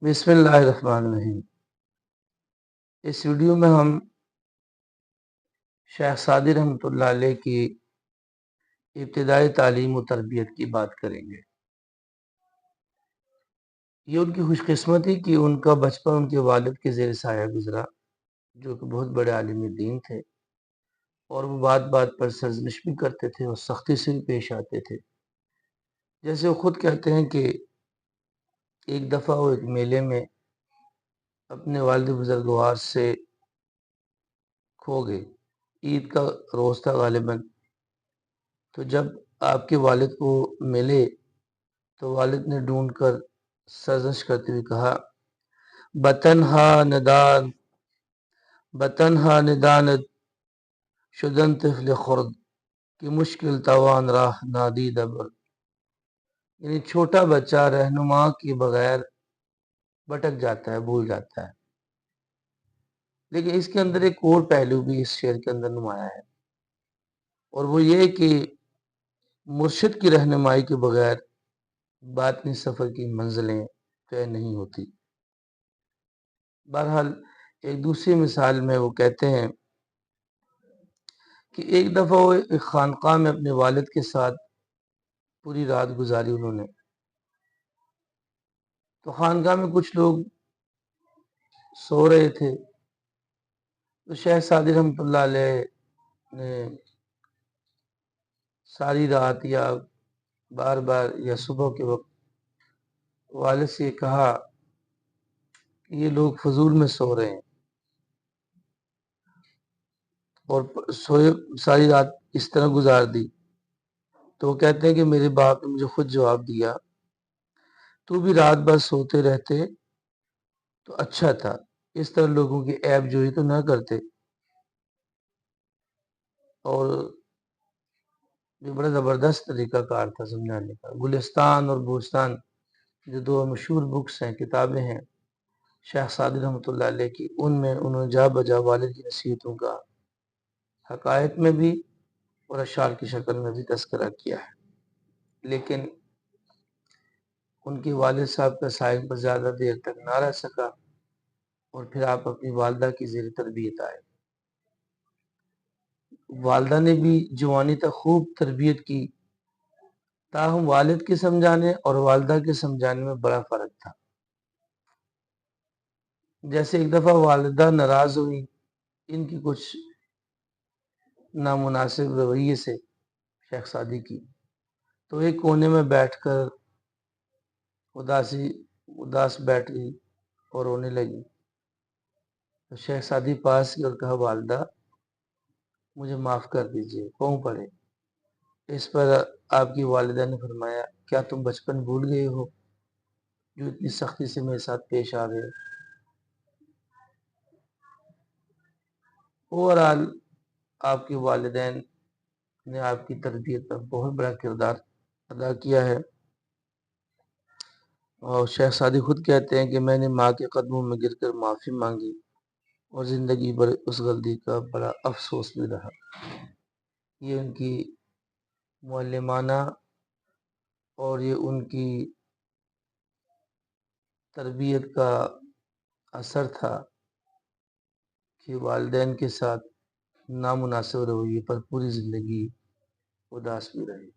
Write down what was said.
بسم اللہ الرحمن الرحیم۔ اس ویڈیو میں ہم شیخ سعدی رحمۃ اللہ علیہ کی ابتدائی تعلیم و تربیت کی بات کریں گے۔ یہ ان کی خوش قسمتی کہ ان کا بچپن ان کے والد کے زیر سایہ گزرا، جو کہ بہت بڑے عالم دین تھے، اور وہ بات بات پر سرزنش بھی کرتے تھے اور سختی سے بھی پیش آتے تھے۔ جیسے وہ خود کہتے ہیں کہ ایک دفعہ وہ ایک میلے میں اپنے والد بزرگوار سے کھو گئے۔ عید کا روز تھا غالباً، تو جب آپ کے والد کو ملے تو والد نے ڈھونڈ کر سرزنش کرتے ہوئے کہا، بتنہا نداند شدن طفل خرد کی مشکل توان راہ نادید برد، یعنی چھوٹا بچہ رہنما کے بغیر بھٹک جاتا ہے، بھول جاتا ہے۔ لیکن اس کے اندر ایک اور پہلو بھی اس شعر کے اندر نمایاں ہے، اور وہ یہ کہ مرشد کی رہنمائی کے بغیر باطنی سفر کی منزلیں طے نہیں ہوتی۔ بہرحال ایک دوسری مثال میں وہ کہتے ہیں کہ ایک دفعہ وہ ایک خانقاہ میں اپنے والد کے ساتھ پوری رات گزاری انہوں نے۔ تو خانقاہ میں کچھ لوگ سو رہے تھے، تو شیخ سعدی رحمۃ اللہ علیہ نے ساری رات یا بار بار یا صبح کے وقت والد سے کہا کہ یہ لوگ فضول میں سو رہے ہیں، اور سوئے ساری رات اس طرح گزار دی۔ تو وہ کہتے ہیں کہ میرے باپ نے مجھے خود جواب دیا، تو بھی رات بھر سوتے رہتے تو اچھا تھا، اس طرح لوگوں کی عیب جوئی تو نہ کرتے۔ اور یہ بڑا زبردست طریقہ کار تھا سمجھانے کا۔ گلستان اور بوستان جو دو مشہور بکس ہیں، کتابیں ہیں شیخ سعدی رحمۃ اللہ علیہ کی، ان میں انہوں نے جا بجا والد کی نصیحتوں کا حقائق میں بھی اور اشعار کی شکل میں بھی تذکرہ کیا ہے۔ لیکن ان کے والد صاحب کا سائن پر زیادہ دیر تک نہ رہ سکا، اور پھر آپ اپنی والدہ کی زیر تربیت آئے۔ والدہ نے بھی جوانی تک خوب تربیت کی، تاہم والد کے سمجھانے اور والدہ کے سمجھانے میں بڑا فرق تھا۔ جیسے ایک دفعہ والدہ ناراض ہوئی ان کی کچھ نامناسب رویے سے شیخ سعدی کی، تو ایک کونے میں بیٹھ کر اداس بیٹھ گئی اور رونے لگی۔ تو شیخ سعدی پاس کی اور کہا، والدہ مجھے معاف کر دیجئے، پاؤں پڑے۔ اس پر آپ کی والدہ نے فرمایا، کیا تم بچپن بھول گئے ہو جو اتنی سختی سے میرے ساتھ پیش آ گئے؟ اوورآل آپ کے والدین نے آپ کی تربیت پر بہت بڑا کردار ادا کیا ہے، اور شیخ سعدی خود کہتے ہیں کہ میں نے ماں کے قدموں میں گر کر معافی مانگی، اور زندگی بھر اس غلطی کا بڑا افسوس بھی رہا۔ یہ ان کی معلمانہ اور یہ ان کی تربیت کا اثر تھا کہ والدین کے ساتھ نامناسب رویے پر پوری زندگی اداس بھی رہے۔